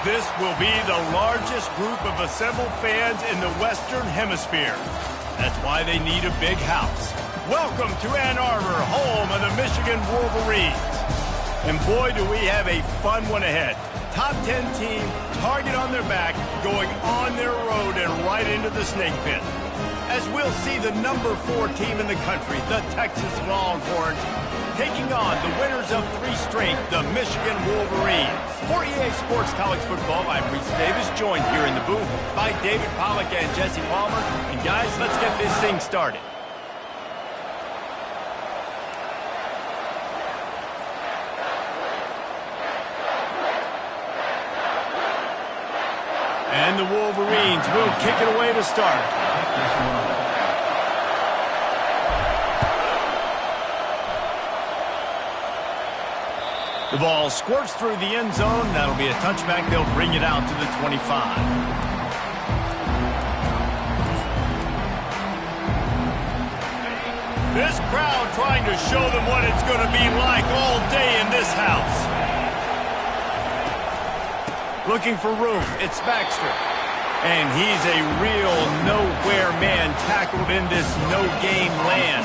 This will be the largest group of assembled fans in the Western Hemisphere. That's why they need a big house. Welcome to Ann Arbor, home of the Michigan Wolverines. And boy, do we have a fun one ahead. Top 10 team, target on their back, going on their road and right into the snake pit. As we'll see the number 4 team in the country, the Texas Longhorns, taking on the winners of 3 straight, the Michigan Wolverines. For EA Sports College Football, I'm Reese Davis, joined here in the booth by David Pollack and Jesse Palmer. And guys, let's get this thing started. And the Wolverines will kick it away to start. The ball squirts through the end zone. That'll be a touchback. They'll bring it out to the 25. This crowd trying to show them what it's going to be like all day in this house. Looking for room. It's Baxter. And he's a real nowhere man tackled in this no-game land.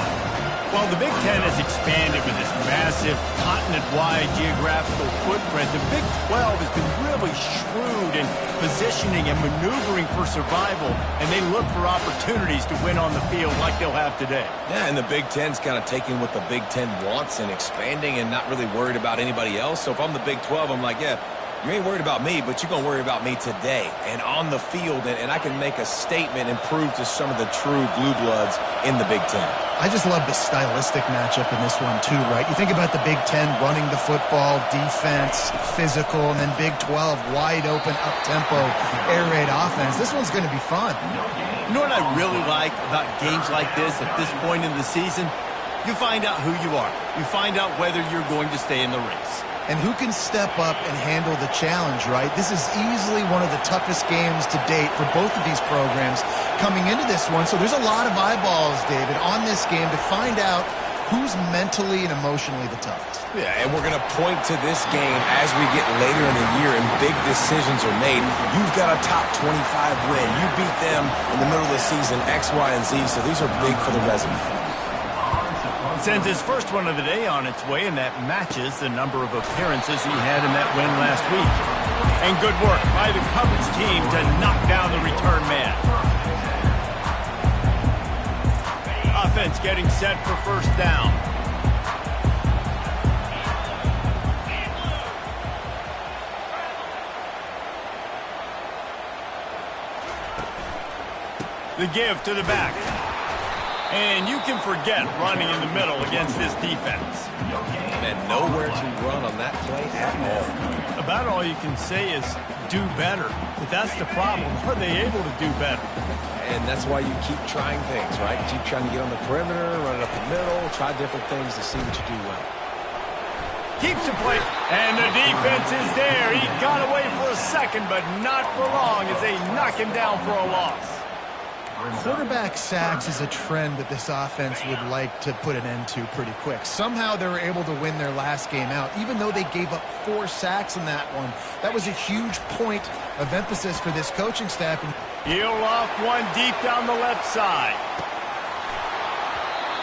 While the Big Ten has expanded with this massive continent-wide geographical footprint, the Big 12 has been really shrewd in positioning and maneuvering for survival, and they look for opportunities to win on the field like they'll have today. Yeah, and the Big Ten's kind of taking what the Big Ten wants and expanding and not really worried about anybody else. So if I'm the Big 12, I'm like, yeah, you ain't worried about me, but you're going to worry about me today and on the field, and I can make a statement and prove to some of the true blue bloods in the Big Ten. I just love the stylistic matchup in this one too, right? You think about the Big Ten running the football, defense, physical, and then Big 12 wide open, up-tempo, air raid offense. This one's going to be fun. You know what I really like about games like this at this point in the season? You find out who you are. You find out whether you're going to stay in the race. And who can step up and handle the challenge, right? This is easily one of the toughest games to date for both of these programs coming into this one. So there's a lot of eyeballs, David, on this game to find out who's mentally and emotionally the toughest. Yeah, and we're going to point to this game as we get later in the year and big decisions are made. You've got a top 25 win. You beat them in the middle of the season, X, Y, and Z. So these are big for the resume. Sends his first one of the day on its way, and that matches the number of appearances he had in that win last week. And good work by the coverage team to knock down the return man. Offense getting set for first down. The give to the back. And you can forget running in the middle against this defense. And nowhere to run on that play at all. About all you can say is do better. But that's the problem. Are they able to do better? And that's why you keep trying things, right? Keep trying to get on the perimeter, run it up the middle, try different things to see what you do well. Keeps the play. And the defense is there. He got away for a second, but not for long as they knock him down for a loss. Quarterback sacks is a trend that this offense would like to put an end to pretty quick. Somehow they were able to win their last game out, even though they gave up 4 sacks in that one. That was a huge point of emphasis for this coaching staff. He'll off one deep down the left side.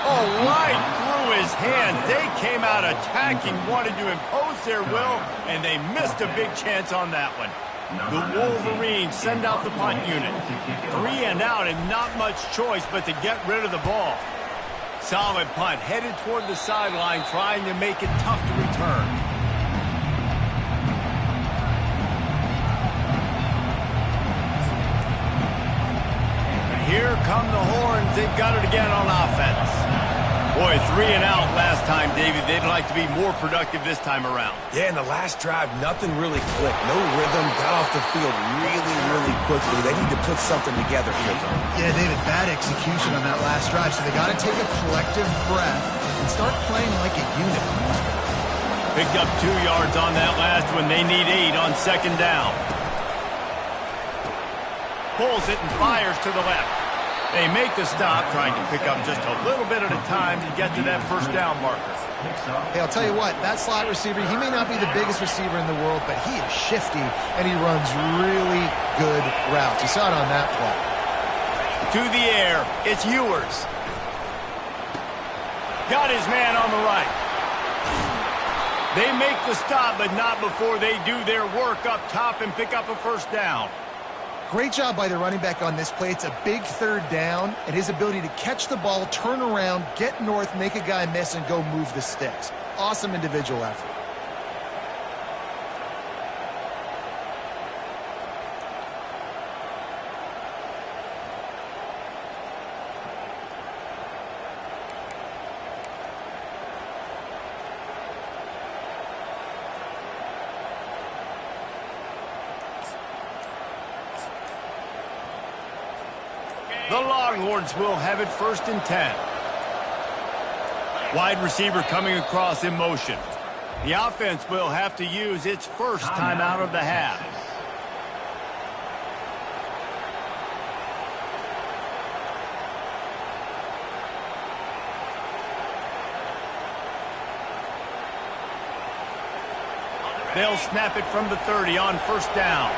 Oh, right through his hands. They came out attacking, wanted to impose their will, and they missed a big chance on that one. The Wolverines send out the punt unit. 3 and out and not much choice but to get rid of the ball. Solid punt headed toward the sideline, trying to make it tough to return. And here come the Horns. They've got it again on offense. Boy, 3 and out last time, David. They'd like to be more productive this time around. Yeah, in the last drive, nothing really clicked. No rhythm, got off the field really quickly. They need to put something together here. Yeah, David, bad execution on that last drive. So they got to take a collective breath and start playing like a unit. Picked up 2 yards on that last one. They need 8 on second down. Pulls it and fires to the left. They make the stop, trying to pick up just a little bit at a time to get to that first down marker. Hey, I'll tell you what, that slot receiver, he may not be the biggest receiver in the world, but he is shifty, and he runs really good routes. You saw it on that play. To the air, it's Ewers. Got his man on the right. They make the stop, but not before they do their work up top and pick up a first down. Great job by the running back on this play. It's a big third down, and his ability to catch the ball, turn around, get north, make a guy miss, and go move the sticks. Awesome individual effort. The Longhorns will have it 1st and 10. Wide receiver coming across in motion. The offense will have to use its first timeout of the half. They'll snap it from the 30 on 1st down.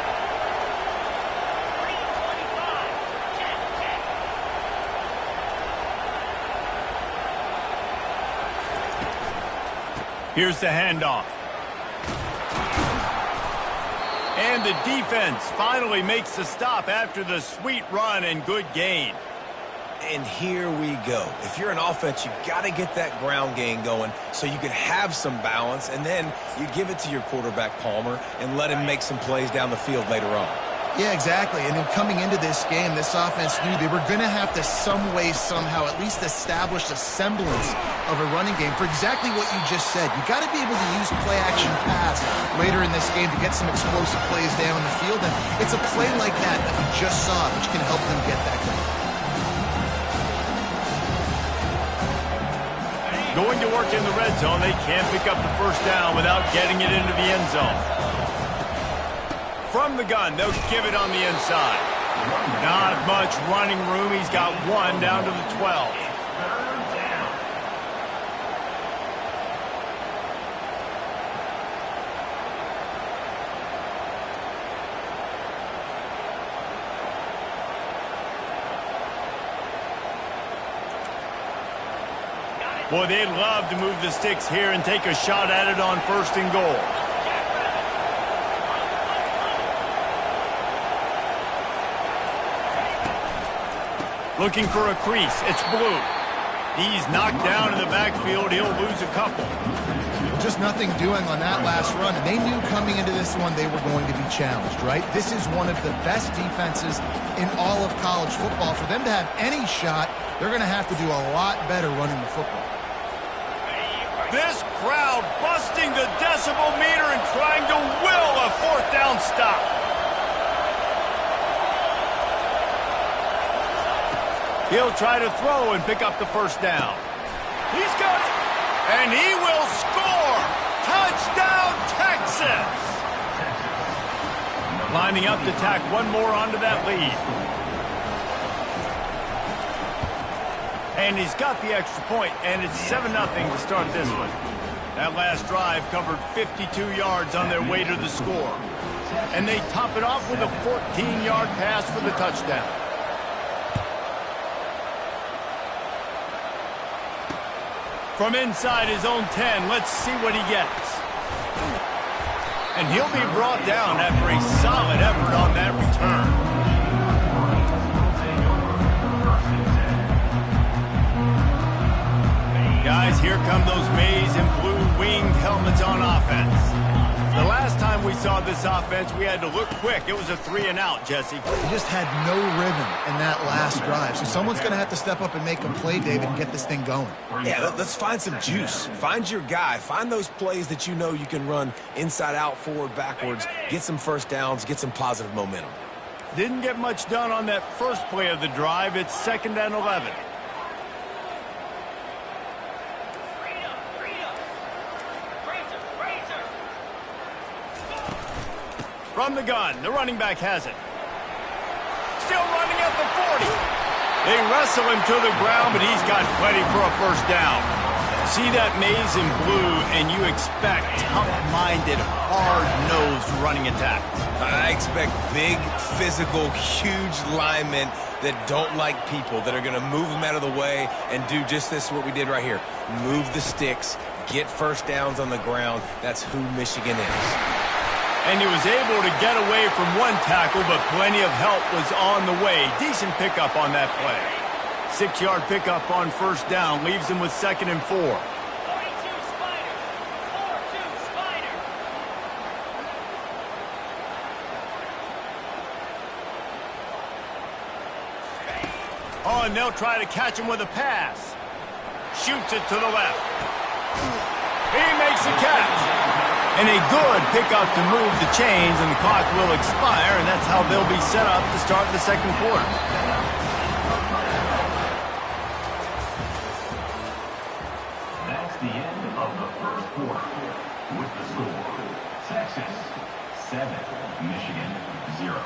Here's the handoff. And the defense finally makes the stop after the sweet run and good gain. And here we go. If you're an offense, you got to get that ground game going so you can have some balance, and then you give it to your quarterback, Palmer, and let him make some plays down the field later on. Yeah, exactly. And then coming into this game, this offense knew they were going to have to some way, somehow, at least establish a semblance of a running game for exactly what you just said. You got to be able to use play-action pass later in this game to get some explosive plays down the field. And it's a play like that that we just saw, which can help them get that going. Going to work in the red zone, they can't pick up the first down without getting it into the end zone. From the gun, they'll give it on the inside. Not much running room. He's got one down to the 12. Boy, they'd love to move the sticks here and take a shot at it on 1st and goal. Looking for a crease. It's Blue. He's knocked down in the backfield. He'll lose a couple. Just nothing doing on that last run. And they knew coming into this one they were going to be challenged, right? This is one of the best defenses in all of college football. For them to have any shot, they're going to have to do a lot better running the football. This crowd busting the decibel meter and trying to will a 4th down stop. He'll try to throw and pick up the first down. He's got it. And he will score. Touchdown, Texas. Lining up to tack one more onto that lead. And he's got the extra point, and it's 7-0 to start this one. That last drive covered 52 yards on their way to the score. And they top it off with a 14-yard pass for the touchdown. From inside his own 10, let's see what he gets. And he'll be brought down after a solid effort on that return. Guys, here come those maize and blue winged helmets on offense. The last time we saw this offense, we had to look quick. It was a 3-and-out, Jesse. They just had no rhythm in that last drive. So someone's going to have to step up and make a play, David, and get this thing going. Yeah, let's find some juice. Find your guy. Find those plays that you know you can run inside out, forward, backwards. Get some first downs. Get some positive momentum. Didn't get much done on that first play of the drive. It's 2nd and 11. From the gun, the running back has it. Still running at the 40. They wrestle him to the ground, but he's got plenty for a first down. See that maize in blue, and you expect tough-minded, hard-nosed running attacks. I expect big, physical, huge linemen that don't like people, that are going to move them out of the way and do just this, what we did right here. Move the sticks, get first downs on the ground. That's who Michigan is. And he was able to get away from one tackle, but plenty of help was on the way. Decent pickup on that play. 6-yard pickup on first down, leaves him with 2nd and 4. 42 Spider. 4-2 Spider. Oh, and they'll try to catch him with a pass. Shoots it to the left. He makes the catch. And a good pickup to move the chains, and the clock will expire, and that's how they'll be set up to start the second quarter. That's the end of the first quarter. With the score, Texas 7, Michigan 0.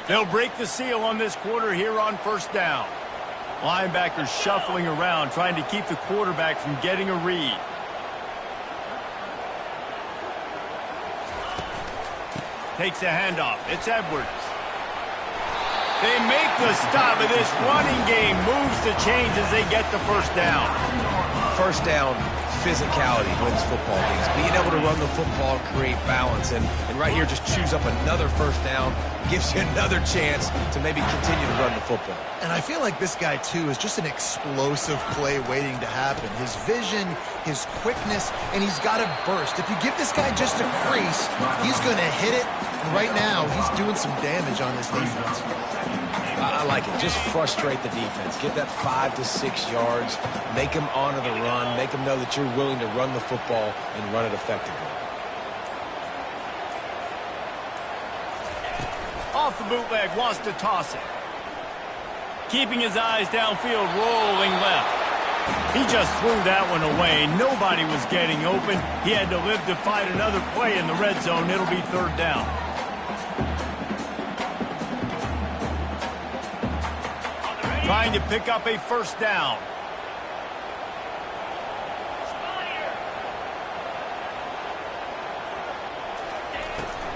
They'll break the seal on this quarter here on first down. Linebackers shuffling around, trying to keep the quarterback from getting a read. Takes a handoff. It's Edwards. They make the stop, but this running game moves the chains as they get the first down. First down, physicality wins football games. Being able to run the football, create balance, and right here just choose up another first down, gives you another chance to maybe continue to run the football. And I feel like this guy, too, is just an explosive play waiting to happen. His vision, his quickness, and he's got a burst. If you give this guy just a crease, he's going to hit it. And right now, he's doing some damage on this defense. I like it. Just frustrate the defense. Get that 5 to 6 yards. Make them honor the run. Make them know that you're willing to run the football and run it effectively. Off the bootleg, wants to toss it. Keeping his eyes downfield, rolling left. He just threw that one away. Nobody was getting open. He had to live to fight another play in the red zone. It'll be third down. Trying to pick up a first down.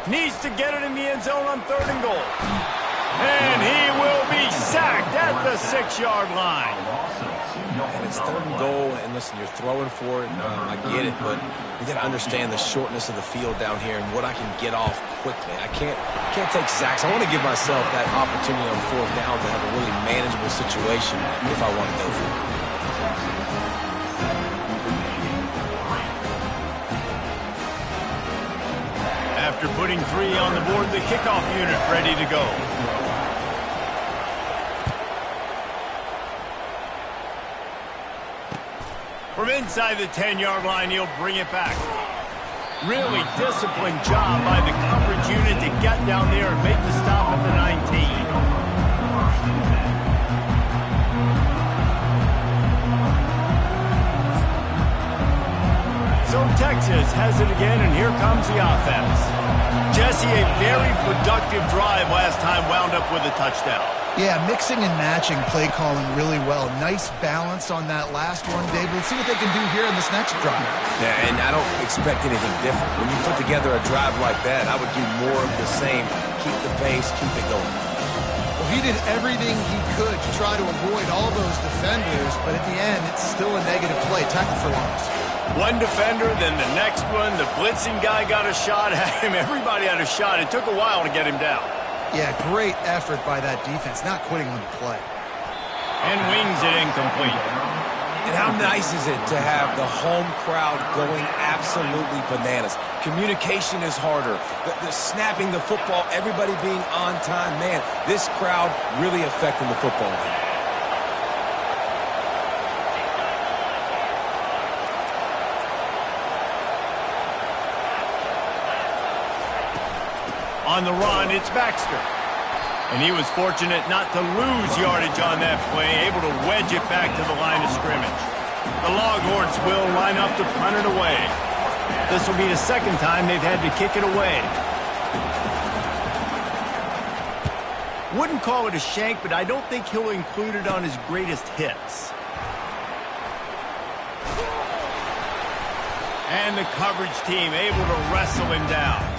Needs to get it in the end zone on 3rd and goal. And he will be sacked at the 6-yard line. And it's 3rd and goal, and listen, you're throwing for it. I get it, but you got to understand the shortness of the field down here and what I can get off quickly. I can't take sacks. I want to give myself that opportunity on 4th down to have a really manageable situation if I want to go for it. After putting 3 on the board, the kickoff unit ready to go. From inside the 10-yard line, he'll bring it back. Really disciplined job by the coverage unit to get down there and make the stop at the 19. So Texas has it again, and here comes the offense. Jesse, a very productive drive last time, wound up with a touchdown. Yeah, mixing and matching play calling really well. Nice balance on that last one, Dave. Let's see what they can do here in this next drive. Yeah, and I don't expect anything different. When you put together a drive like that, I would do more of the same. Keep the pace, keep it going. Well, he did everything he could to try to avoid all those defenders, but at the end, it's still a negative play. Tackle for loss. One defender, then the next one. The blitzing guy got a shot at him. Everybody had a shot. It took a while to get him down. Yeah, great effort by that defense, not quitting on the play. And wings it incomplete. And how nice is it to have the home crowd going absolutely bananas? Communication is harder. The snapping the football, everybody being on time. Man, this crowd really affecting the football game. On the run, it's Baxter. And he was fortunate not to lose yardage on that play, able to wedge it back to the line of scrimmage. The Longhorns will line up to punt it away. This will be the second time they've had to kick it away. Wouldn't call it a shank, but I don't think he'll include it on his greatest hits. And the coverage team able to wrestle him down.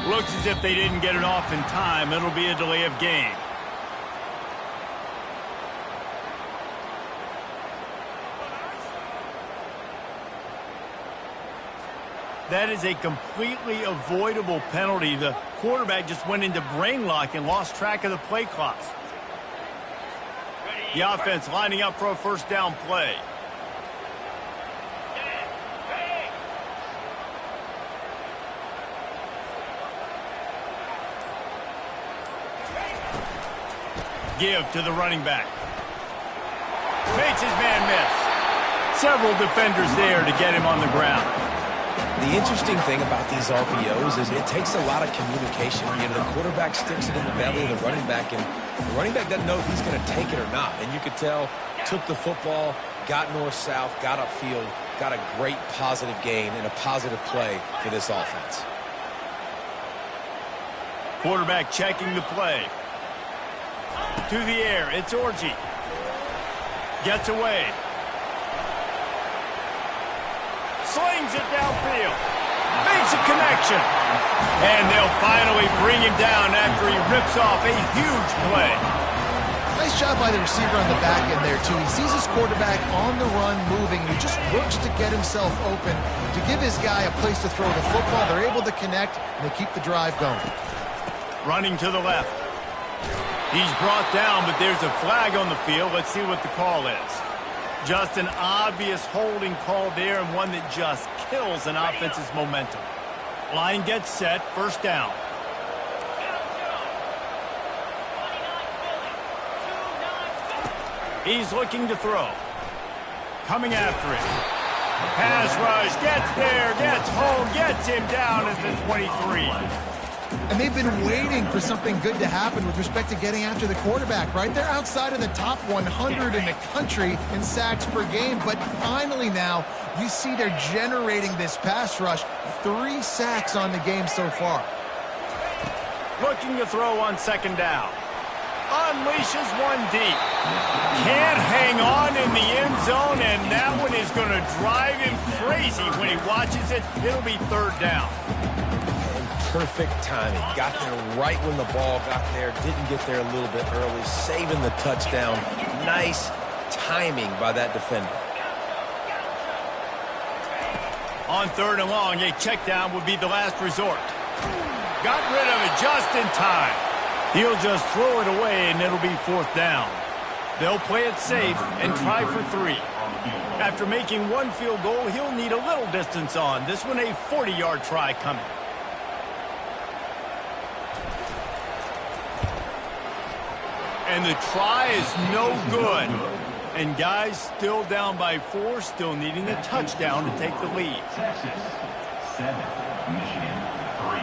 Looks as if they didn't get it off in time. It'll be a delay of game. That is a completely avoidable penalty. The quarterback just went into brain lock and lost track of the play clock. The offense lining up for a first down play. Give to the running back. Makes his man miss. Several defenders there to get him on the ground. The interesting thing about these RPOs is it takes a lot of communication. You know, the quarterback sticks it in the belly of the running back, and the running back doesn't know if he's going to take it or not. And you could tell, took the football, got north-south, got upfield, got a great positive gain and a positive play for this offense. Quarterback checking the play. To the air, it's Orji. Gets away. Slings it downfield. Makes a connection. And they'll finally bring him down after he rips off a huge play. Nice job by the receiver on the back end there, too. He sees his quarterback on the run moving, and he just works to get himself open to give his guy a place to throw the football. They're able to connect, and they keep the drive going. Running to the left. He's brought down, but there's a flag on the field. Let's see what the call is. Just an obvious holding call there, and one that just kills an offense's momentum. Line gets set, first down. He's looking to throw. Coming after it. Pass rush, gets there, gets home, gets him down at the 23. And they've been waiting for something good to happen with respect to getting after the quarterback, right? They're outside of the top 100 in the country in sacks per game, but finally now you see they're generating this pass rush. 3 sacks on the game so far. Looking to throw on second down. Unleashes one deep. Can't hang on in the end zone, and that one is going to drive him crazy when he watches it. It'll be third down. Perfect timing. Got there right when the ball got there. Didn't get there a little bit early. Saving the touchdown. Nice timing by that defender. On third and long, a check down would be the last resort. Got rid of it just in time. He'll just throw it away, and it'll be fourth down. They'll play it safe and try for 3. After making one field goal, he'll need a little distance on. This one a 40-yard try coming. And the try is no good. And guys still down by 4, still needing a touchdown to take the lead. Texas 7, Michigan 3.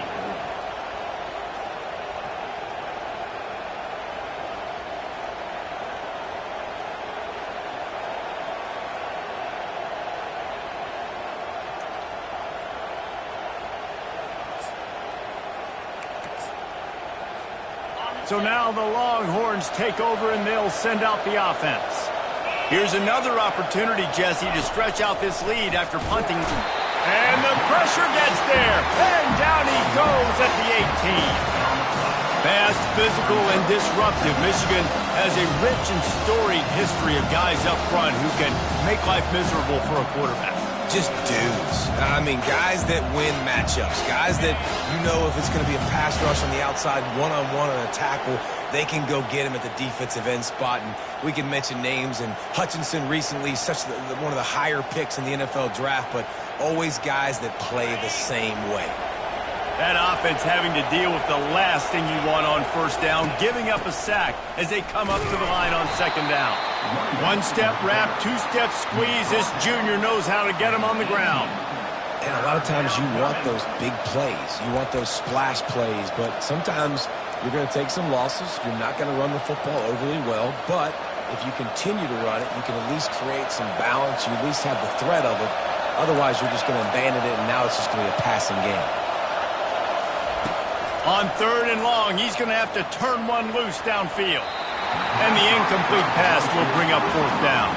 So now the Longhorns take over, and they'll send out the offense. Here's another opportunity, Jesse, to stretch out this lead after punting. And the pressure gets there, and down he goes at the 18. Fast, physical, and disruptive, Michigan has a rich and storied history of guys up front who can make life miserable for a quarterback. Just dudes. I mean, guys that win matchups. Guys that, you know, if it's going to be a pass rush on the outside, one-on-one on a tackle, they can go get him at the defensive end spot. And we can mention names. And Hutchinson recently, one of the higher picks in the NFL draft, but always guys that play the same way. That offense having to deal with the last thing you want on first down, giving up a sack as they come up to the line on second down. One-step wrap, two-step squeeze. This junior knows how to get him on the ground. And a lot of times you want those big plays. You want those splash plays. But sometimes You're going to take some losses. You're not going to run the football overly well, but if you continue to run it, you can at least create some balance. You at least have the threat of it. Otherwise, you're just going to abandon it, and now it's just going to be a passing game. On 3rd and long, he's going to have to turn one loose downfield. And the incomplete pass will bring up 4th down.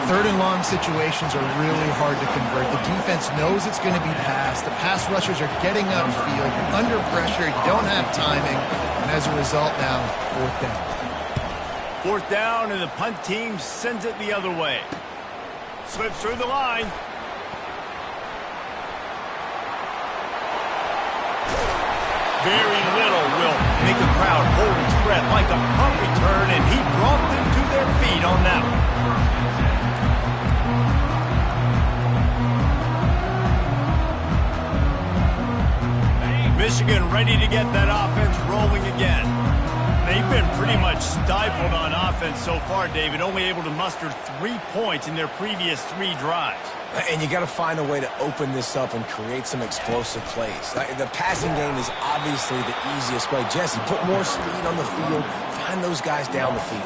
3rd and long situations are really hard to convert. The defense knows it's going to be passed. The pass rushers are getting upfield. You're under pressure. You don't have timing. And as a result now, 4th down. 4th down, and the punt team sends it the other way. Slips through the line. Very little will make a crowd hold its breath like a punt return, and he brought them to their feet on that one. Michigan ready to get that offense rolling again. They've been pretty much stifled on offense so far, David, only able to muster 3 points in their previous 3 drives. And you got to find a way to open this up and create some explosive plays. The passing game is obviously the easiest way. Jesse, put more speed on the field. Find those guys down the field.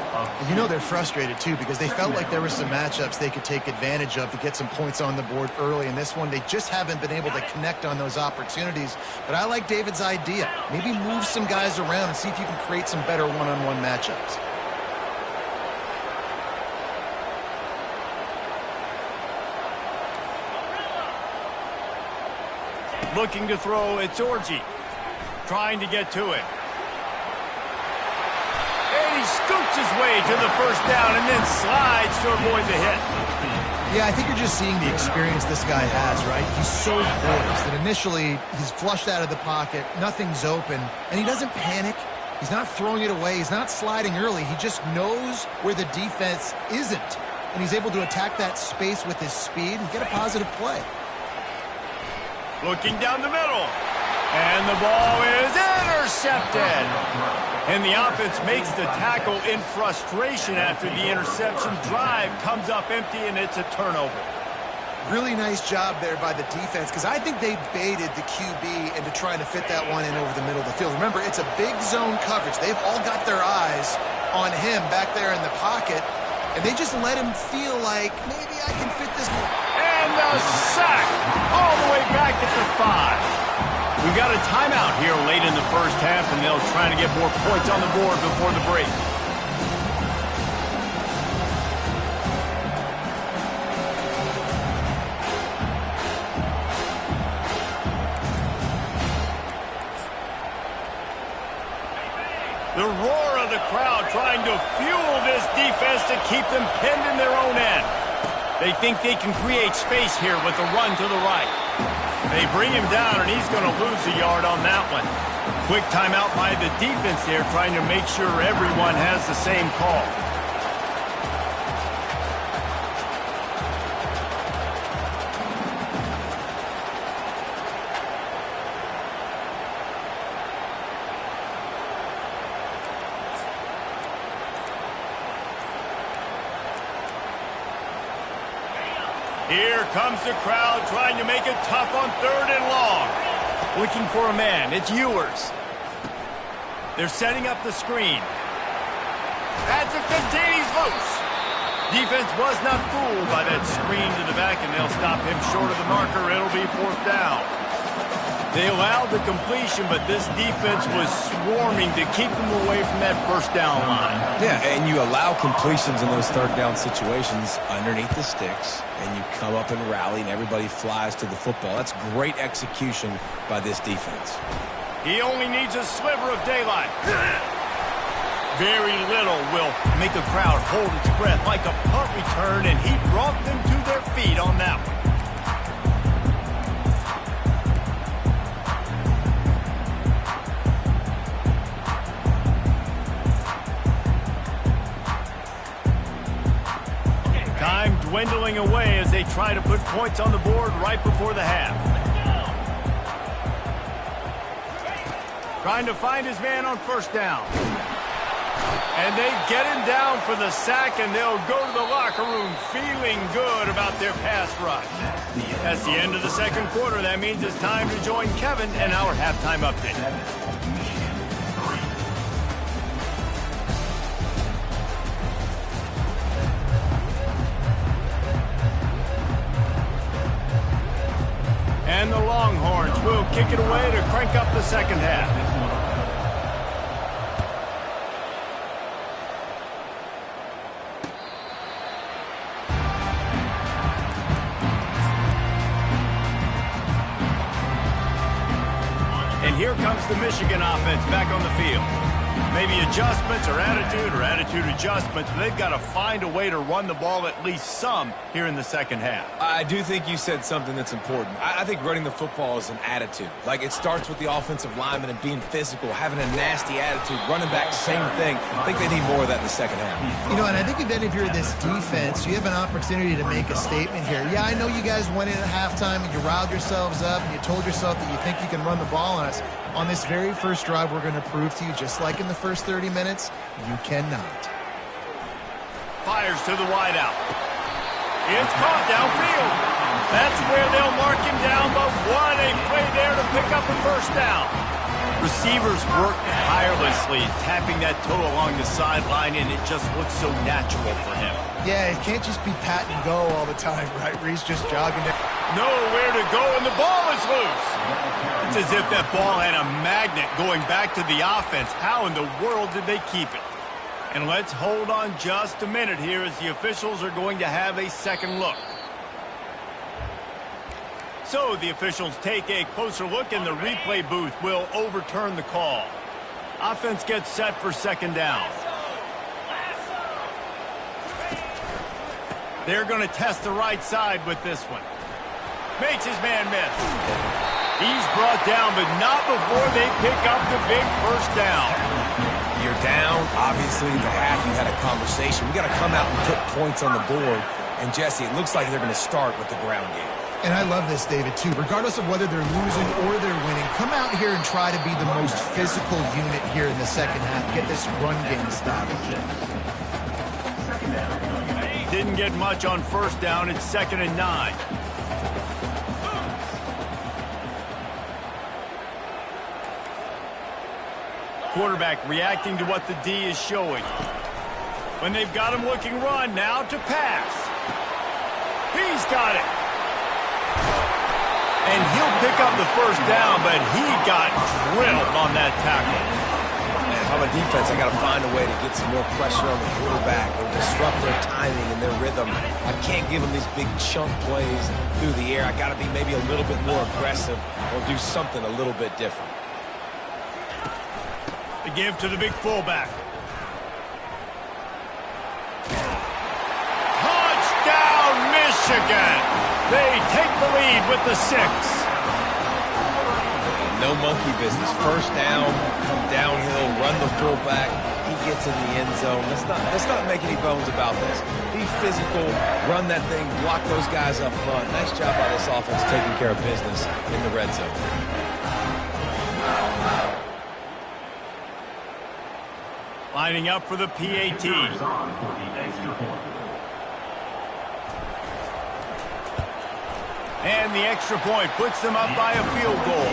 You know they're frustrated, too, because they felt like there were some matchups they could take advantage of to get some points on the board early. In this one, they just haven't been able to connect on those opportunities. But I like David's idea. Maybe move some guys around and see if you can create some better one-on-one matchups. Looking to throw, it's Orji. Trying to get to it. And he scoops his way to the 1st down and then slides to avoid the hit. Yeah, I think you're just seeing the experience this guy has, right? He's so poised that initially he's flushed out of the pocket, nothing's open, and he doesn't panic. He's not throwing it away. He's not sliding early. He just knows where the defense isn't, and he's able to attack that space with his speed and get a positive play. Looking down the middle. And the ball is intercepted. And the offense makes the tackle in frustration after the interception. Drive comes up empty, and it's a turnover. Really nice job there by the defense, because I think they baited the QB into trying to fit that one in over the middle of the field. Remember, it's a big zone coverage. They've all got their eyes on him back there in the pocket, and they just let him feel like, maybe I can fit this one. And the sack all the way back at the 5. We got a timeout here late in the 1st half, and they'll try to get more points on the board before the break. The roar of the crowd trying to fuel this defense to keep them pinned in their own end. They think they can create space here with a run to the right. They bring him down, and he's going to lose a yard on that one. Quick timeout by the defense there, trying to make sure everyone has the same call. Here comes the crowd trying to make it tough on 3rd and long. Looking for a man. It's Ewers. They're setting up the screen. At the 15, he's loose. Defense was not fooled by that screen to the back, and they'll stop him short of the marker. It'll be 4th down. They allowed the completion, but this defense was swarming to keep them away from that 1st down line. Yeah, and you allow completions in those 3rd down situations underneath the sticks, and you come up and rally, and everybody flies to the football. That's great execution by this defense. He only needs a sliver of daylight. Very little will make a crowd hold its breath like a punt return, and he brought them to their feet on that one. Time dwindling away as they try to put points on the board right before the half. Trying to find his man on 1st down. And they get him down for the sack, and they'll go to the locker room feeling good about their pass rush. That's the end of the 2nd quarter. That means it's time to join Kevin and our halftime update. kick it away to crank up the second half. And here comes the Michigan offense back on the field. Maybe adjustments or attitude adjustments, but they've got to find a way to run the ball at least some here in the second half. I do think you said something that's important. I think running the football is an attitude. Like, it starts with the offensive lineman and being physical, having a nasty attitude. Running back, same thing. I think they need more of that in the second half. You know, and I think if you're this defense, you have an opportunity to make a statement here. Yeah, I know you guys went in at halftime and you riled yourselves up and you told yourself that you think you can run the ball on us. On this very first drive, we're going to prove to you, just like in the first 30 minutes, you cannot. Fires to the wideout. It's caught downfield. That's where they'll mark him down, but what a play there to pick up a first down. Receivers work tirelessly, tapping that toe along the sideline, and it just looks so natural for him. Yeah, it can't just be pat and go all the time, right? Where he's just jogging it. Nowhere to go, and the ball is loose. It's as if that ball had a magnet going back to the offense. How in the world did they keep it? And let's hold on just a minute here as the officials are going to have a second look. So the officials take a closer look, and the replay booth will overturn the call. Offense gets set for second down. They're going to test the right side with this one. Makes his man miss. He's brought down, but not before they pick up the big first down. You're down. Obviously, the half you had a conversation. We got to come out and put points on the board. And, Jesse, it looks like they're going to start with the ground game. And I love this, David, too. Regardless of whether they're losing or they're winning, come out here and try to be the most physical unit here in the second half. Get this run game started. Didn't get much on first down. It's 2nd and 9. Quarterback reacting to what the D is showing. When they've got him looking run, now to pass. He's got it. And he'll pick up the first down, but he got drilled on that tackle. And if I'm a defense, I got to find a way to get some more pressure on the quarterback and disrupt their timing and their rhythm. I can't give them these big chunk plays through the air. I got to be maybe a little bit more aggressive or do something a little bit different. The give to the big fullback. Touchdown, Michigan! They take the lead with the 6. No monkey business. First down, come downhill, run the fullback. He gets in the end zone. Let's not make any bones about this. Be physical, run that thing, block those guys up front. Nice job by this offense taking care of business in the red zone. Lining up for the PAT. And the extra point puts them up by a field goal.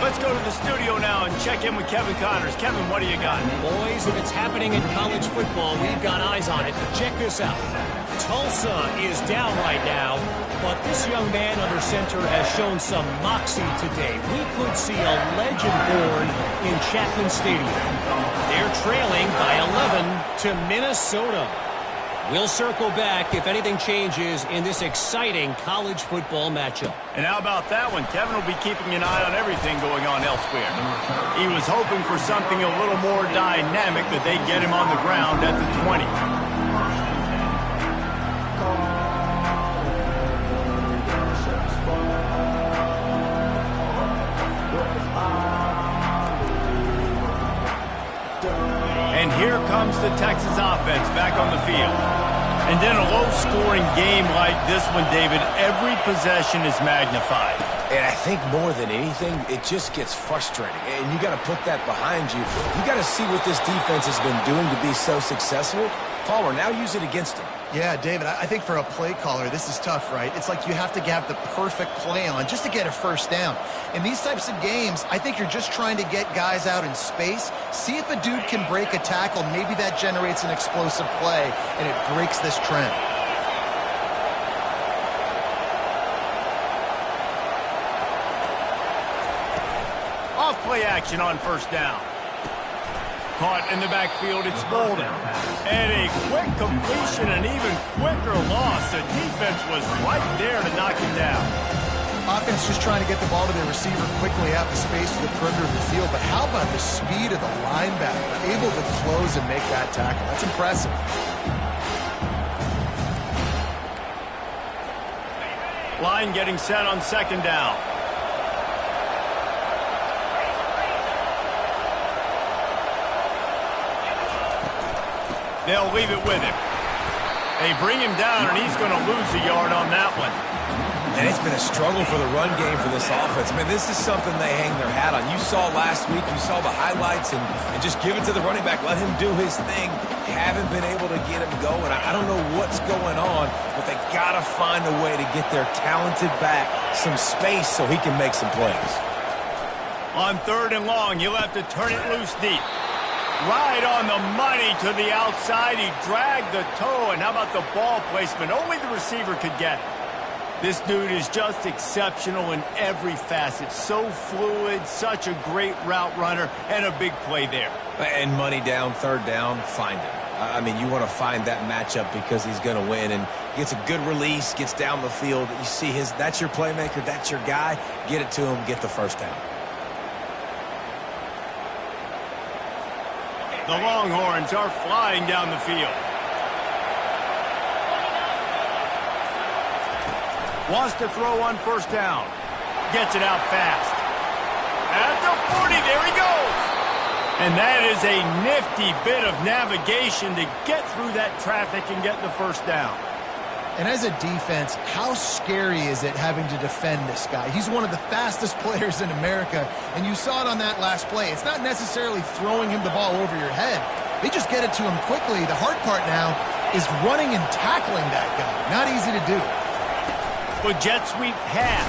Let's go to the studio now and check in with Kevin Connors. Kevin, what do you got? Boys, if it's happening in college football, we've got eyes on it. Check this out. Tulsa is down right now, but this young man under center has shown some moxie today. We could see a legend born in Chapman Stadium. They're trailing by 11 to Minnesota. We'll circle back if anything changes in this exciting college football matchup. And how about that one? Kevin will be keeping an eye on everything going on elsewhere. He was hoping for something a little more dynamic, but they get him on the ground at the 20. And here comes the Texas offense back on the field. And in a low-scoring game like this one, David, every possession is magnified. And I think more than anything, it just gets frustrating. And you got to put that behind you. You got to see what this defense has been doing to be so successful. Palmer, now use it against him. Yeah, David, I think for a play caller, this is tough, right? It's like you have to have the perfect play on just to get a first down. In these types of games, I think you're just trying to get guys out in space, see if a dude can break a tackle. Maybe that generates an explosive play, and it breaks this trend. play action on first down. Caught in the backfield, it's Bolden. And a quick completion, an even quicker loss. The defense was right there to knock him down. Offense just trying to get the ball to their receiver quickly out the space to the perimeter of the field. But how about the speed of the linebacker? Able to close and make that tackle. That's impressive. Line getting set on second down. They'll leave it with him. They bring him down, and he's going to lose a yard on that one. And it's been a struggle for the run game for this offense. Man, this is something they hang their hat on. You saw last week, you saw the highlights, and just give it to the running back. Let him do his thing. Haven't been able to get him going. I don't know what's going on, but they got to find a way to get their talented back some space so he can make some plays. On third and long, you'll have to turn it loose deep. Right on the money to the outside. He dragged the toe, and how about the ball placement? Only the receiver could get it. This dude is just exceptional in every facet. So fluid, such a great route runner, and a big play there. And money down, third down, find him. I mean, you want to find that matchup because he's going to win, and gets a good release, gets down the field. You see that's your playmaker, that's your guy. Get it to him, get the first down. The Longhorns are flying down the field. Wants to throw on first down. Gets it out fast. At the 40, there he goes. And that is a nifty bit of navigation to get through that traffic and get the first down. And as a defense, how scary is it having to defend this guy? He's one of the fastest players in America, and you saw it on that last play. It's not necessarily throwing him the ball over your head. They just get it to him quickly. The hard part now is running and tackling that guy. Not easy to do. But jet sweep pass.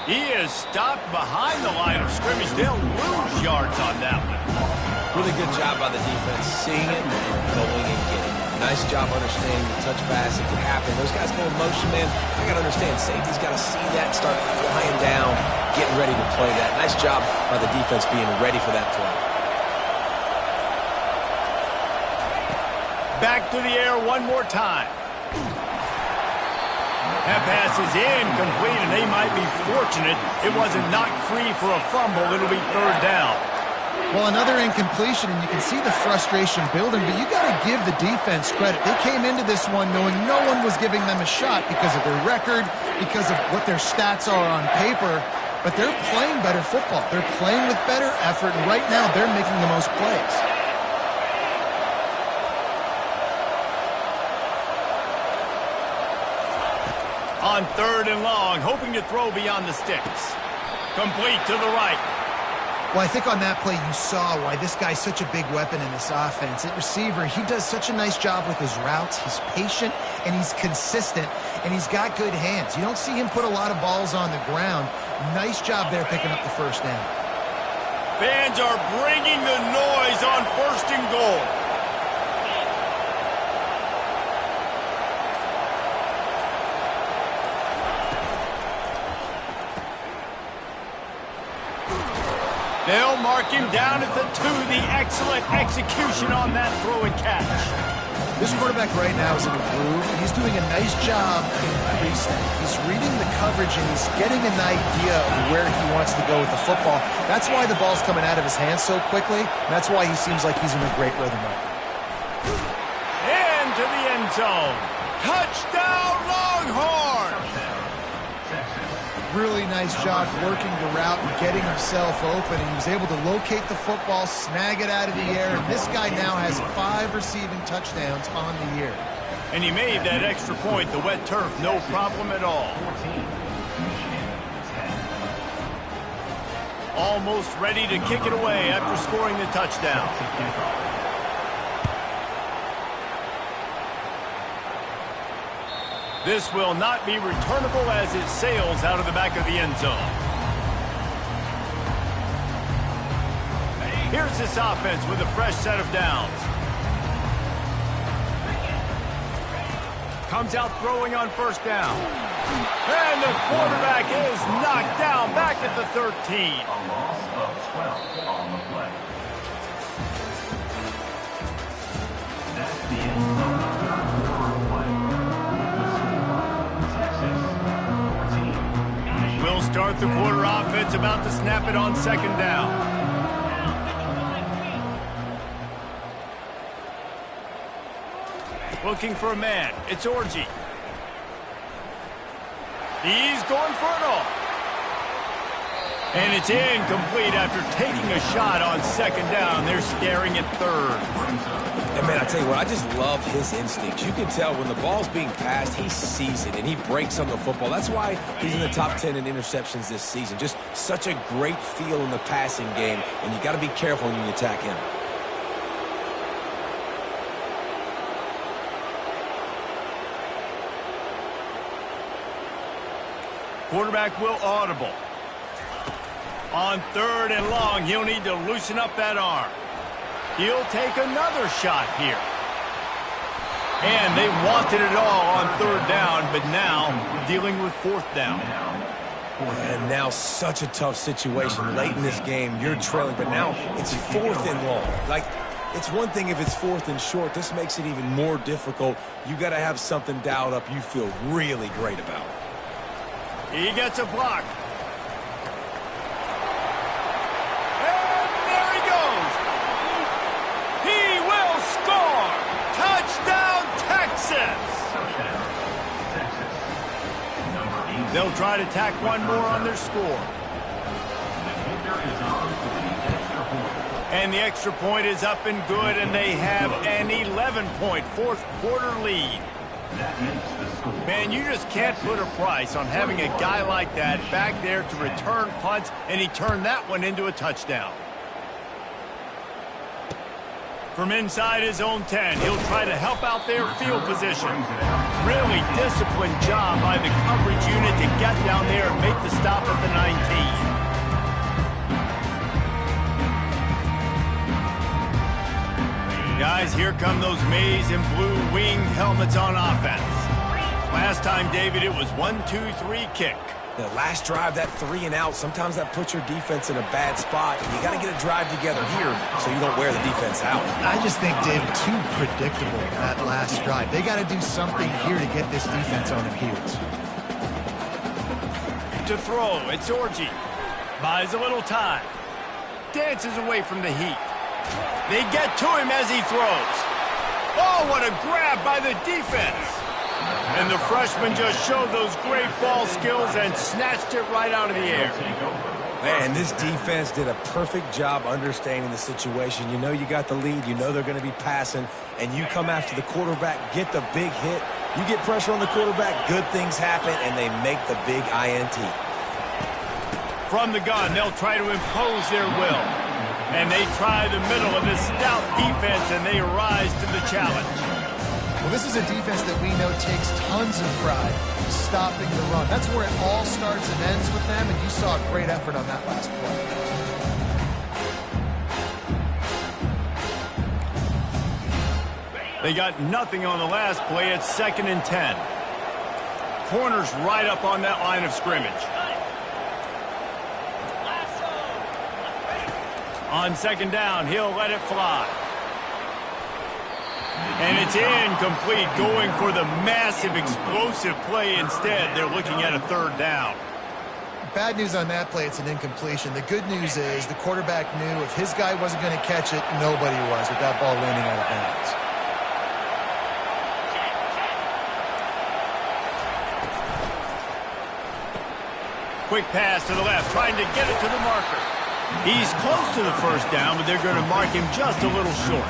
He is stopped behind the line of scrimmage. They'll lose yards on that one. Really good job by the defense, seeing it and going and getting it. Nice job understanding the touch pass. It can happen. Those guys go in motion, man. I got to understand, safety's got to see that, start flying down, getting ready to play that. Nice job by the defense being ready for that play. Back to the air one more time. That pass is incomplete, and they might be fortunate it wasn't knocked free for a fumble. It'll be third down. Well, another incompletion, and you can see the frustration building, but you got to give the defense credit. They came into this one knowing no one was giving them a shot because of their record, because of what their stats are on paper, but they're playing better football. They're playing with better effort, and right now they're making the most plays. On third and long, hoping to throw beyond the sticks. Complete to the right. Well, I think on that play you saw why this guy's such a big weapon in this offense. At receiver, he does such a nice job with his routes. He's patient, and he's consistent, and he's got good hands. You don't see him put a lot of balls on the ground. Nice job there picking up the first down. Fans are bringing the noise on first and goal. They'll mark him down at the 2. The excellent execution on that throw and catch. This quarterback right now is in a groove. He's doing a nice job in pre-snap. He's reading the coverage, and he's getting an idea of where he wants to go with the football. That's why the ball's coming out of his hands so quickly. That's why he seems like he's in a great rhythm right now. Into the end zone. Touchdown, Longhorns! Really nice job working the route and getting himself open. He was able to locate the football, snag it out of the air, and this guy now has 5 receiving touchdowns on the year. And he made that extra point, the wet turf, no problem at all. Almost ready to kick it away after scoring the touchdown. This will not be returnable as it sails out of the back of the end zone. Here's this offense with a fresh set of downs. Comes out throwing on first down. And the quarterback is knocked down back at the 13. A loss of 12 on the play. That's the end of the third quarter play. With the score, Texas 14. We'll start the quarter offense, about to snap it on second down. Looking for a man. It's Orji. He's going for it all. And it's incomplete after taking a shot on second down. They're staring at third. And, man, I tell you what, I just love his instincts. You can tell when the ball's being passed, he sees it, and he breaks on the football. That's why he's in the top 10 in interceptions this season. Just such a great feel in the passing game, and you got to be careful when you attack him. Quarterback will audible. On third and long, he'll need to loosen up that arm. He'll take another shot here. And they wanted it all on third down, but now dealing with fourth down. And now such a tough situation late in this game. You're trailing, but now it's fourth and long. Like, it's one thing if it's fourth and short. This makes it even more difficult. You got to have something dialed up you feel really great about. He gets a block. And there he goes. He will score. Touchdown, Texas. They'll try to tack one more on their score. And the extra point is up and good, and they have an 11-point fourth quarter lead. Man, you just can't put a price on having a guy like that back there to return punts, and he turned that one into a touchdown. From inside his own 10, he'll try to help out their field position. Really disciplined job by the coverage unit to get down there and make the stop at the 19. Guys, here come those maize and blue winged helmets on offense. Last time, David, it was 1-2-3 kick. The last drive, that 3 and out, sometimes that puts your defense in a bad spot. You got to get a drive together here so you don't wear the defense out. I just think, David, too predictable, that last drive. They got to do something here to get this defense on their heels. To throw, it's Orji. Buys a little time. Dances away from the heat. They get to him as he throws. Oh, what a grab by the defense. And the freshman just showed those great ball skills and snatched it right out of the air. Man, this defense did a perfect job understanding the situation. You know you got the lead. You know they're going to be passing. And you come after the quarterback, get the big hit. You get pressure on the quarterback, good things happen, and they make the big INT. From the gun, they'll try to impose their will. And they try the middle of this stout defense, and they rise to the challenge. Well, this is a defense that we know takes tons of pride stopping the run. That's where it all starts and ends with them, and you saw a great effort on that last play. They got nothing on the last play. It's 2nd and 10. Corners right up on that line of scrimmage. On 2nd down, he'll let it fly. And it's incomplete, going for the massive, explosive play instead. They're looking at a 3rd down. Bad news on that play, it's an incompletion. The good news is the quarterback knew if his guy wasn't going to catch it, nobody was with that ball landing out of bounds. Quick pass to the left, trying to get it to the marker. He's close to the 1st down, but they're going to mark him just a little short.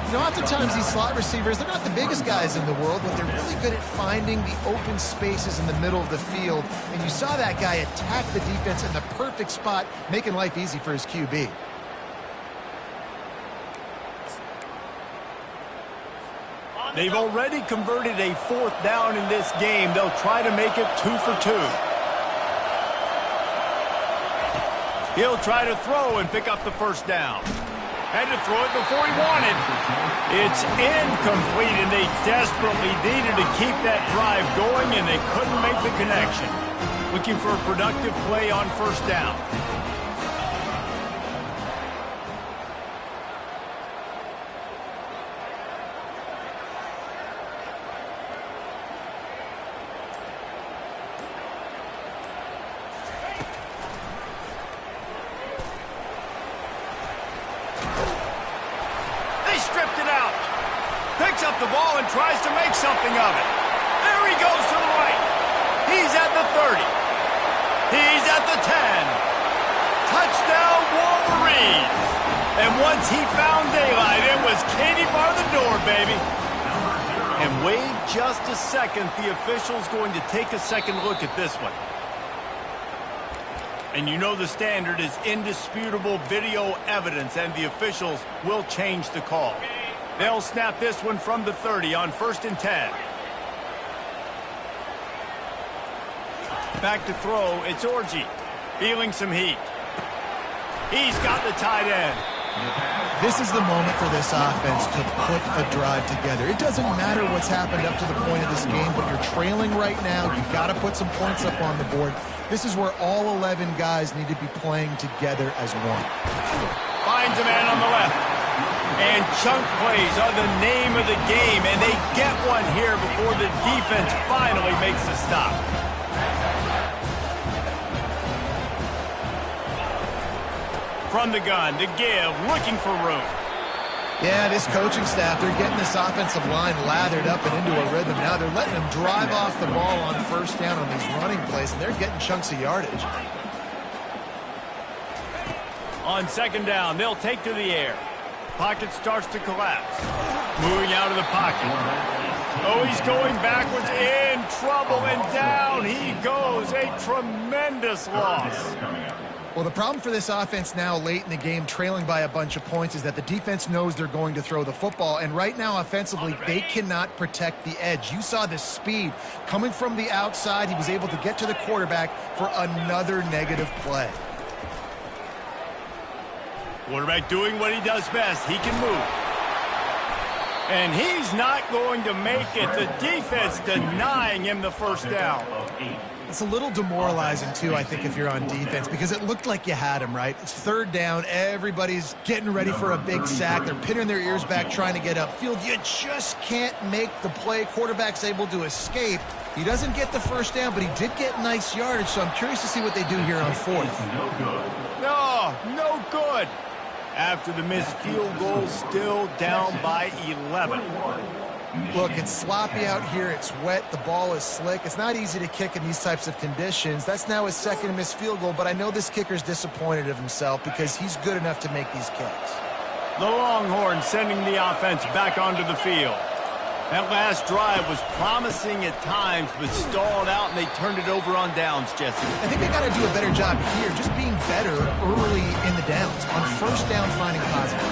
You know, oftentimes these slot receivers, they're not the biggest guys in the world, but they're really good at finding the open spaces in the middle of the field. And you saw that guy attack the defense in the perfect spot, making life easy for his QB. They've already converted a 4th down in this game. They'll try to make it 2 for 2. He'll try to throw and pick up the 1st down. Had to throw it before he wanted. It's incomplete, and they desperately needed to keep that drive going, and they couldn't make the connection. Looking for a productive play on first down. Stripped it out. Picks up the ball and tries to make something of it. There he goes to the right. He's at the 30. He's at the 10. Touchdown, Wolverines. And once he found daylight, it was Katie bar the door, baby. And wait just a second. The official's going to take a second look at this one. And you know the standard is indisputable video evidence, and the officials will change the call. They'll snap this one from the 30 on 1st and 10. Back to throw, it's Orji, feeling some heat. He's got the tight end. This is the moment for this offense to put a drive together. It doesn't matter what's happened up to the point of this game, but you're trailing right now. You've got to put some points up on the board. This is where all 11 guys need to be playing together as one. Finds a man on the left. And chunk plays are the name of the game, and they get one here before the defense finally makes the stop. From the gun to give, looking for room. Yeah, this coaching staff, they're getting this offensive line lathered up and into a rhythm. Now they're letting them drive off the ball on first down on these running plays, and they're getting chunks of yardage. On second down, they'll take to the air. Pocket starts to collapse. Moving out of the pocket. Oh, he's going backwards, in trouble, and down he goes. A tremendous loss. Well, the problem for this offense now late in the game, trailing by a bunch of points, is that the defense knows they're going to throw the football. And right now, offensively, they cannot protect the edge. You saw the speed coming from the outside. He was able to get to the quarterback for another negative play. Quarterback doing what he does best. He can move. And he's not going to make it. The defense denying him the first down. It's a little demoralizing, too, I think, if you're on defense, because it looked like you had him, right? It's third down. Everybody's getting ready for a big sack. They're pinning their ears back, trying to get upfield. You just can't make the play. Quarterback's able to escape. He doesn't get the first down, but he did get nice yardage, so I'm curious to see what they do here on fourth. No good. After the missed field goal, still down by 11. Look, it's sloppy out here. It's wet. The ball is slick. It's not easy to kick in these types of conditions. That's now his second missed field goal, but I know this kicker's disappointed of himself because he's good enough to make these kicks. The Longhorns sending the offense back onto the field. That last drive was promising at times, but stalled out, and they turned it over on downs, Jesse. I think they got to do a better job here, just being better early in the downs. On first down, finding positive.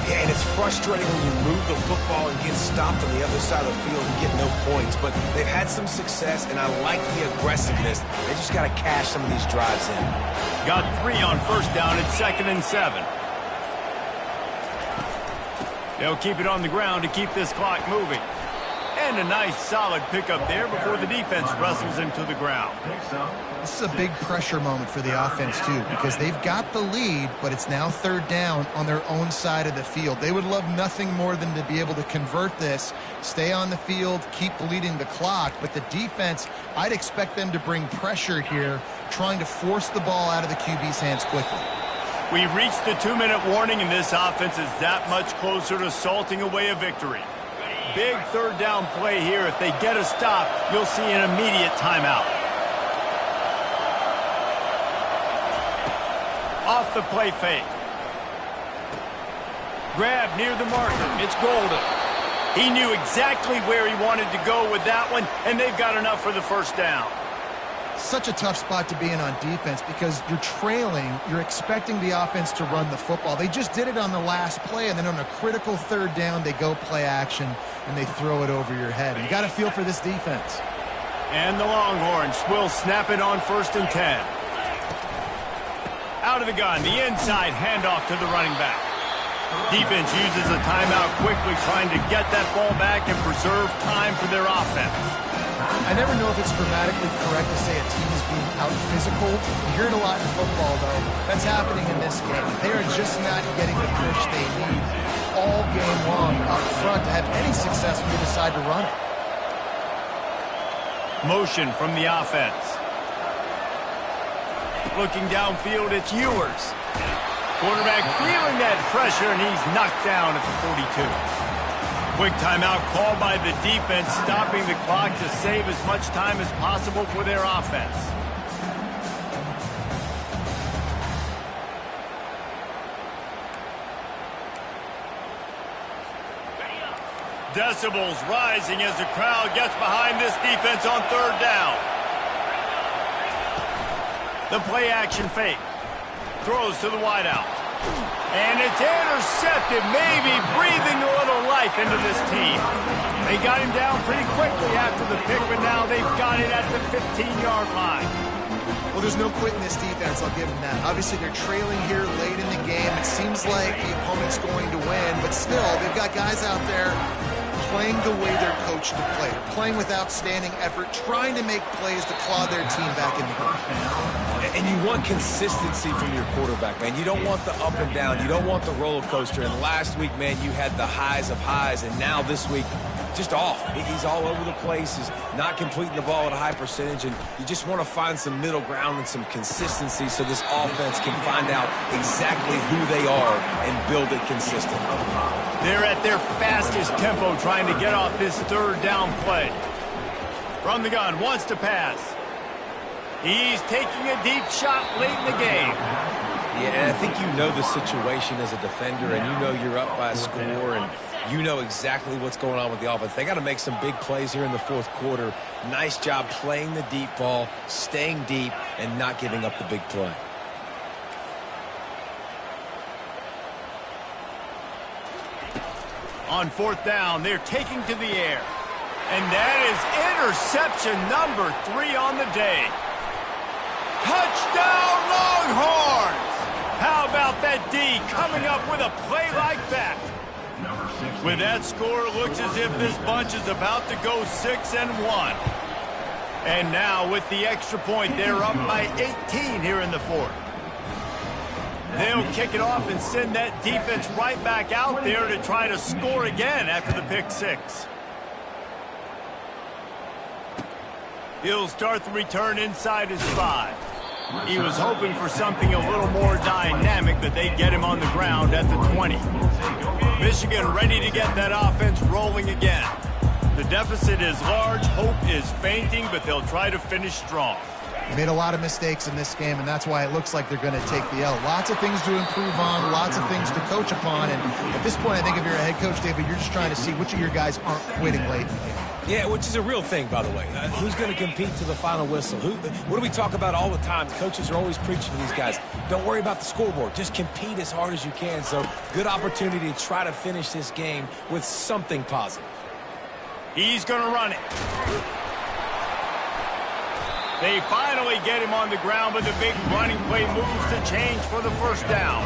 Yeah, and it's frustrating when you move the football and get stopped on the other side of the field and get no points. But they've had some success, and I like the aggressiveness. They just got to cash some of these drives in. Got 3 on first down at 2nd and 7. They'll keep it on the ground to keep this clock moving. And a nice solid pickup there before the defense wrestles him to the ground. This is a big pressure moment for the offense, too, because they've got the lead, but it's now third down on their own side of the field. They would love nothing more than to be able to convert this, stay on the field, keep bleeding the clock. But the defense, I'd expect them to bring pressure here, trying to force the ball out of the QB's hands quickly. We've reached the 2-minute warning, and this offense is that much closer to salting away a victory. Big third down play here. If they get a stop, you'll see an immediate timeout. Off the play fake. Grab near the marker. It's Golden. He knew exactly where he wanted to go with that one, and they've got enough for the first down. Such a tough spot to be in on defense because you're trailing, you're expecting the offense to run the football. They just did it on the last play, and then on a critical third down, they go play action, and they throw it over your head. You got to feel for this defense. And the Longhorns will snap it on 1st and 10. Out of the gun, the inside handoff to the running back. Defense uses a timeout quickly, trying to get that ball back and preserve time for their offense. I never know if it's grammatically correct to say a team is being out-physical. You hear it a lot in football, though. That's happening in this game. They are just not getting the push they need all game long up front to have any success when they decide to run it. Motion from the offense. Looking downfield, it's Ewers. Quarterback feeling that pressure, and he's knocked down at the 42. Quick timeout called by the defense, stopping the clock to save as much time as possible for their offense. Decibels rising as the crowd gets behind this defense on third down. The play action fake. Throws to the wideout. And it's intercepted, maybe breathing a little life into this team. They got him down pretty quickly after the pick, but now they've got it at the 15-yard line. Well, there's no quit in this defense, I'll give them that. Obviously, they're trailing here late in the game. It seems like the opponent's going to win, but still, they've got guys out there playing the way they're coached to play. They're playing with outstanding effort, trying to make plays to claw their team back in the game. And you want consistency from your quarterback, man. You don't want the up and down. You don't want the roller coaster. And last week, man, you had the highs of highs, and now this week, just off. He's all over the place. He's not completing the ball at a high percentage, and you just want to find some middle ground and some consistency so this offense can find out exactly who they are and build it consistently. They're at their fastest tempo trying to get off this third down play. From the gun, wants to pass. He's taking a deep shot late in the game. Yeah, and I think you know the situation as a defender, and you know you're up by a score, and you know exactly what's going on with the offense. They got to make some big plays here in the fourth quarter. Nice job playing the deep ball, staying deep, and not giving up the big play. On fourth down, they're taking to the air. And that is interception number 3 on the day. Touchdown, Longhorns! How about that D coming up with a play like that? With that score, it looks as if this bunch is about to go 6-1. And now, with the extra point, they're up by 18 here in the fourth. They'll kick it off and send that defense right back out there to try to score again after the pick six. He'll start the return inside his 5. He was hoping for something a little more dynamic, but they get him on the ground at the 20. Michigan ready to get that offense rolling again. The deficit is large, hope is fainting, but they'll try to finish strong. They made a lot of mistakes in this game, and that's why it looks like they're going to take the L. Lots of things to improve on, lots of things to coach upon, and at this point, I think if you're a head coach, David, you're just trying to see which of your guys aren't quitting late in the game. Yeah, which is a real thing, by the way. Who's going to compete to the final whistle? What do we talk about all the time? Coaches are always preaching to these guys. Don't worry about the scoreboard. Just compete as hard as you can. So, good opportunity to try to finish this game with something positive. He's going to run it. They finally get him on the ground, but the big running play moves to change for the first down.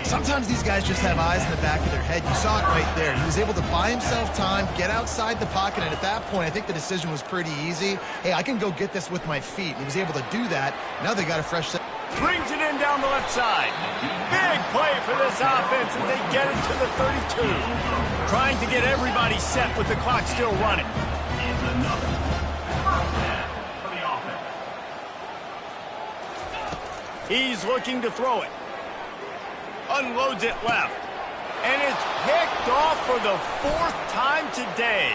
Sometimes these guys just have eyes in the back of their head. You saw it right there. He was able to buy himself time, get outside the pocket, and at that point, I think the decision was pretty easy. Hey, I can go get this with my feet. He was able to do that. Now they got a fresh set. Brings it in down the left side. Big play for this offense as they get it to the 32. Trying to get everybody set with the clock still running. He's looking to throw it. Unloads it left. And it's picked off for the 4th time today.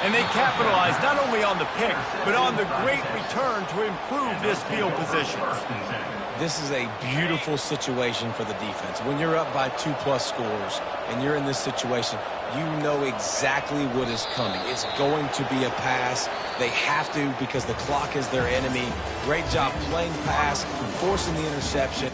And they capitalize not only on the pick, but on the great return to improve this field position. This is a beautiful situation for the defense. When you're up by 2+ scores and you're in this situation, you know exactly what is coming. It's going to be a pass. They have to because the clock is their enemy. Great job playing pass, forcing the interception.